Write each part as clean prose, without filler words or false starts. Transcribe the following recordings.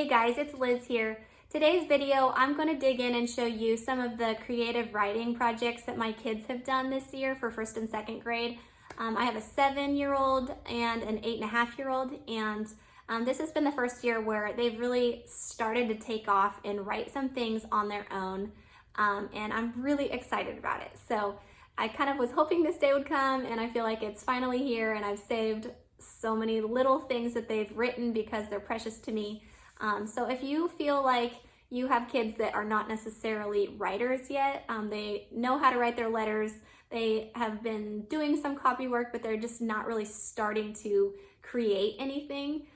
Hey guys, it's Liz here. Today's video, I'm going to dig in and show you some of the creative writing projects that my kids have done this year for first and second grade. I have a 7-year-old and an 8.5-year-old, and this has been the first year where they've really started to take off and write some things on their own, and I'm really excited about it. So I kind of was hoping this day would come, and I feel like it's finally here, and I've saved so many little things that they've written because they're precious to me. So if you feel like you have kids that are not necessarily writers yet, they know how to write their letters, they have been doing some copy work, but they're just not really starting to create anything,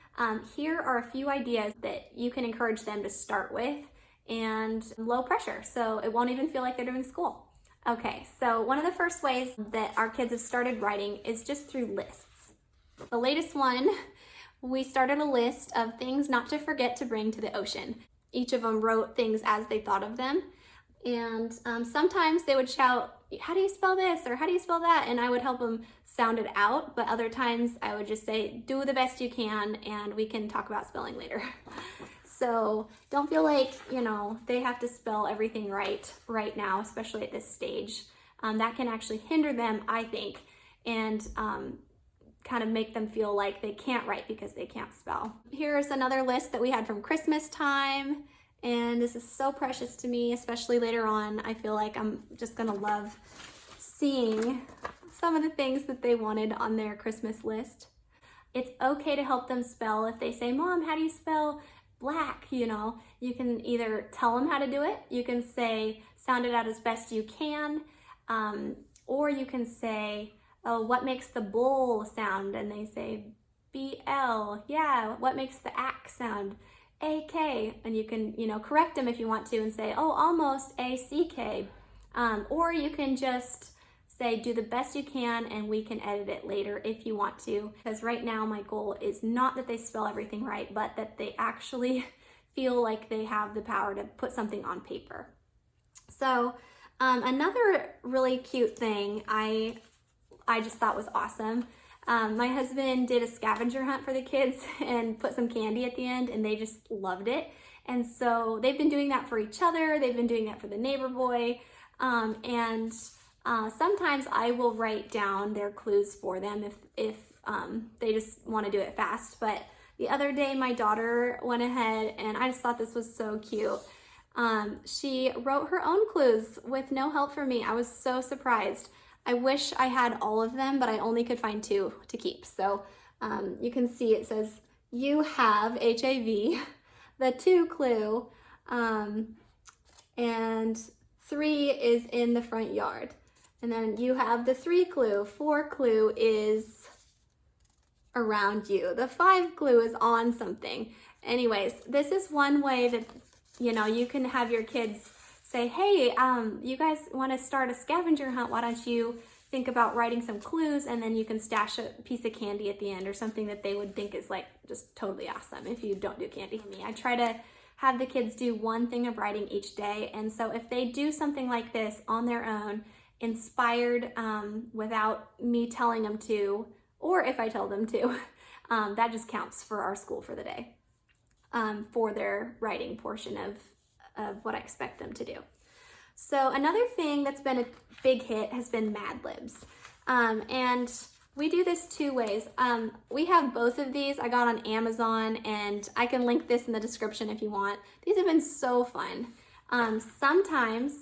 here are a few ideas that you can encourage them to start with, and low pressure, so it won't even feel like they're doing school. Okay, so one of the first ways that our kids have started writing is just through lists. The latest one, we started a list of things not to forget to bring to the ocean. Each of them wrote things as they thought of them. And sometimes they would shout, how do you spell this? Or how do you spell that? And I would help them sound it out. But other times I would just say, do the best you can and we can talk about spelling later. So don't feel like, they have to spell everything right now, especially at this stage. That can actually hinder them, I think, and kind of make them feel like they can't write because they can't spell. Here's another list that we had from Christmas time, and this is so precious to me, especially later on. I feel like I'm just gonna love seeing some of the things that they wanted on their Christmas list. It's okay to help them spell. If they say, Mom, how do you spell black? You can either tell them how to do it, you can say, sound it out as best you can, or you can say, oh, what makes the bowl sound? And they say BL. Yeah, what makes the ack sound? AK. And you can, correct them if you want to and say, oh, almost ACK. Or you can just say, do the best you can and we can edit it later if you want to. Because right now my goal is not that they spell everything right, but that they actually feel like they have the power to put something on paper. So another really cute thing I just thought was awesome. My husband did a scavenger hunt for the kids and put some candy at the end, and they just loved it. And so they've been doing that for each other. They've been doing that for the neighbor boy. And sometimes I will write down their clues for them if they just want to do it fast. But the other day, my daughter went ahead, and I just thought this was so cute. She wrote her own clues with no help from me. I was so surprised. I wish I had all of them, but I only could find 2 to keep. So you can see it says, you have HAV, the 2 clue, and 3 is in the front yard. And then you have the 3 clue, 4 clue is around you. The 5 clue is on something. Anyways, this is one way that, you can have your kids say, hey, you guys want to start a scavenger hunt, why don't you think about writing some clues, and then you can stash a piece of candy at the end or something that they would think is like just totally awesome if you don't do candy. I try to have the kids do one thing of writing each day, and so if they do something like this on their own, inspired without me telling them to, or if I tell them to, that just counts for our school for the day, for their writing portion of what I expect them to do. So another thing that's been a big hit has been Mad Libs. And we do this 2 ways. We have both of these I got on Amazon, and I can link this in the description if you want. These have been so fun. Sometimes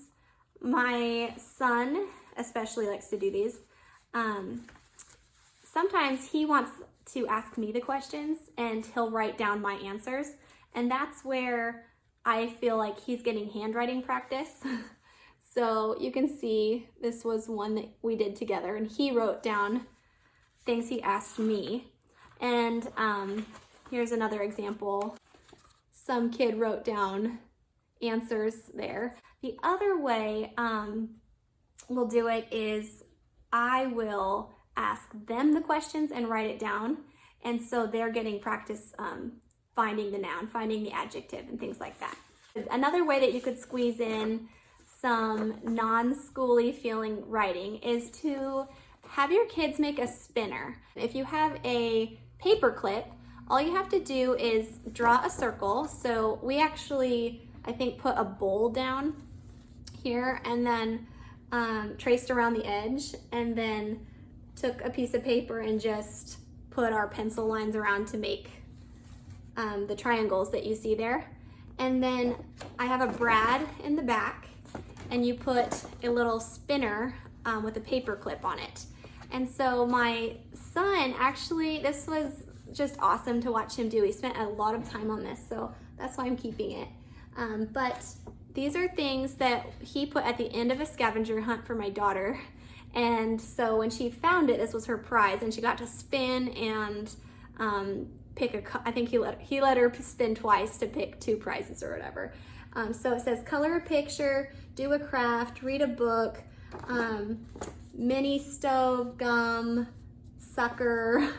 my son especially likes to do these. Sometimes he wants to ask me the questions and he'll write down my answers. And that's where I feel like he's getting handwriting practice. So you can see this was one that we did together, and he wrote down things he asked me. And here's another example. Some kid wrote down answers there. The other way we'll do it is I will ask them the questions and write it down. And so they're getting practice finding the noun, finding the adjective, and things like that. Another way that you could squeeze in some non-schooly feeling writing is to have your kids make a spinner. If you have a paper clip All you have to do is draw a circle. So we actually, I think, put a bowl down here and then traced around the edge, and then took a piece of paper and just put our pencil lines around to make the triangles that you see there. And then I have a brad in the back, and you put a little spinner with a paper clip on it. And so my son, actually, this was just awesome to watch him do. He spent a lot of time on this, so that's why I'm keeping it. But these are things that he put at the end of a scavenger hunt for my daughter. And so when she found it, this was her prize, and she got to spin and pick I think he let her spin twice to pick 2 prizes or whatever. So it says color a picture, do a craft, read a book, mini stove, gum, sucker,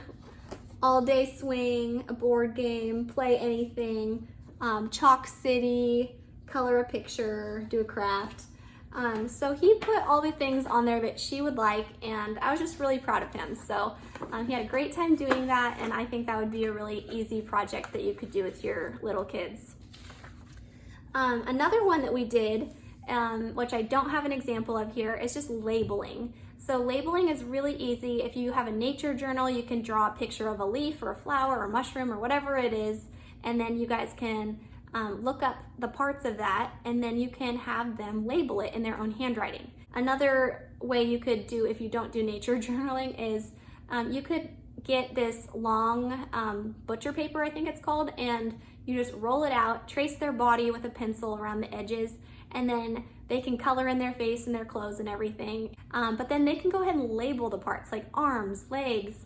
all day swing, a board game, play anything, chalk city, color a picture, do a craft. So he put all the things on there that she would like, and I was just really proud of him. So he had a great time doing that, and I think that would be a really easy project that you could do with your little kids. Another one that we did, which I don't have an example of here, is just labeling. So labeling is really easy. If you have a nature journal, you can draw a picture of a leaf or a flower or a mushroom or whatever it is, and then you guys can look up the parts of that, and then you can have them label it in their own handwriting. Another way you could do, if you don't do nature journaling, is you could get this long butcher paper, I think it's called, and you just roll it out, trace their body with a pencil around the edges, and then they can color in their face and their clothes and everything. But then they can go ahead and label the parts, like arms, legs,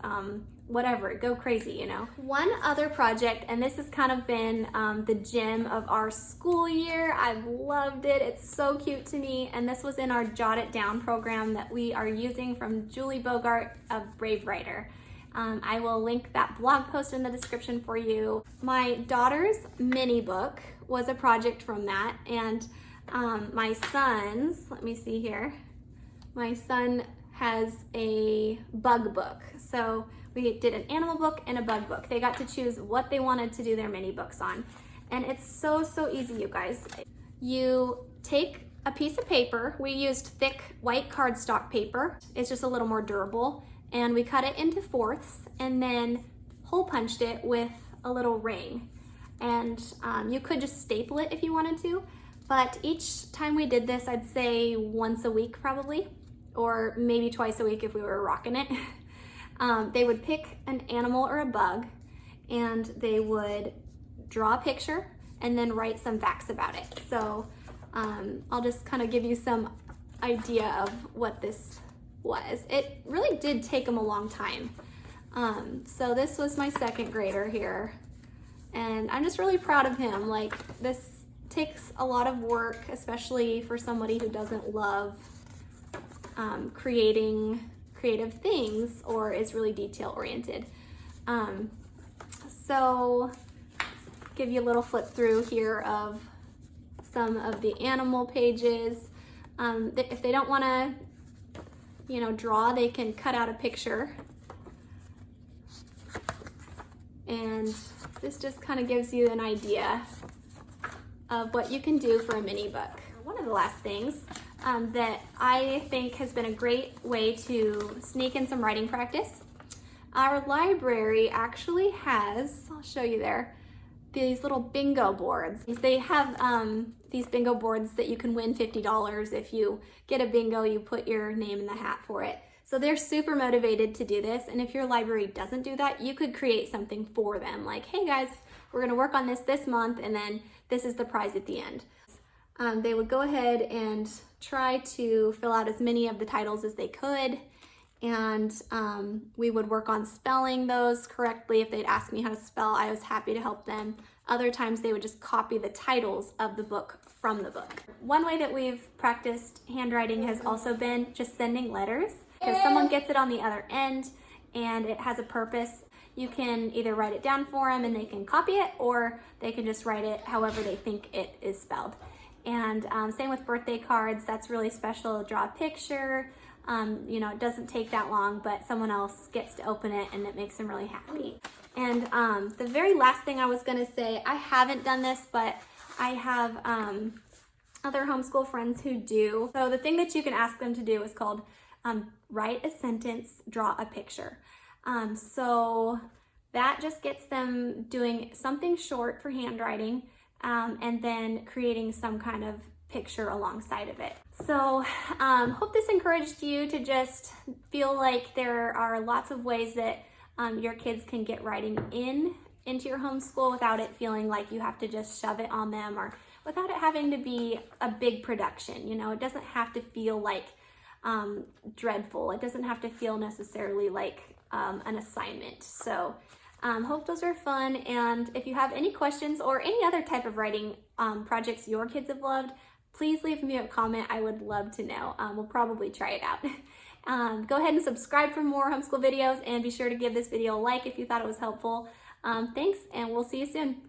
whatever, go crazy, you know. One other project, and this has kind of been the gem of our school year. I've loved it. It's so cute to me. And this was in our Jot It Down program that we are using from Julie Bogart of Brave Writer. I will link that blog post in the description for you. My daughter's mini book was a project from that, and my son's, let me see here, my son has a bug book. So we did an animal book and a bug book. They got to choose what they wanted to do their mini books on. And it's so easy, you guys. You take a piece of paper. We used thick white cardstock paper. It's just a little more durable. And we cut it into fourths and then hole punched it with a little ring. And you could just staple it if you wanted to. But each time we did this, I'd say once a week probably, or maybe twice a week if we were rocking it. They would pick an animal or a bug, and they would draw a picture and then write some facts about it. So I'll just kind of give you some idea of what this was. It really did take them a long time. So this was my 2nd grader here, and I'm just really proud of him. Like, this takes a lot of work, especially for somebody who doesn't love creating creative things or is really detail oriented. So give you a little flip through here of some of the animal pages. If they don't want to, draw, they can cut out a picture. And this just kind of gives you an idea of what you can do for a mini book. One of the last things that I think has been a great way to sneak in some writing practice. Our library actually has, I'll show you there, these little bingo boards. They have these bingo boards that you can win $50. If you get a bingo, you put your name in the hat for it. So they're super motivated to do this, and if your library doesn't do that, you could create something for them. Like, hey guys, we're gonna work on this month, and then this is the prize at the end. They would go ahead and try to fill out as many of the titles as they could, and we would work on spelling those correctly. If they'd ask me how to spell, I was happy to help them. Other times they would just copy the titles of the book from the book. One way that we've practiced handwriting has also been just sending letters, because someone gets it on the other end and it has a purpose. You can either write it down for them and they can copy it, or they can just write it however they think it is spelled. And same with birthday cards. That's really special. Draw a picture. It doesn't take that long, but someone else gets to open it and it makes them really happy. And the very last thing I was gonna say, I haven't done this, but I have other homeschool friends who do. So the thing that you can ask them to do is called write a sentence, draw a picture. So that just gets them doing something short for handwriting and then creating some kind of picture alongside of it. So hope this encouraged you to just feel like there are lots of ways that your kids can get writing into your homeschool without it feeling like you have to just shove it on them, or without it having to be a big production. You know, it doesn't have to feel like dreadful. It doesn't have to feel necessarily like an assignment. So hope those are fun. And if you have any questions or any other type of writing projects your kids have loved, please leave me a comment. I would love to know. We'll probably try it out. Go ahead and subscribe for more homeschool videos, and be sure to give this video a like if you thought it was helpful. Thanks, and we'll see you soon.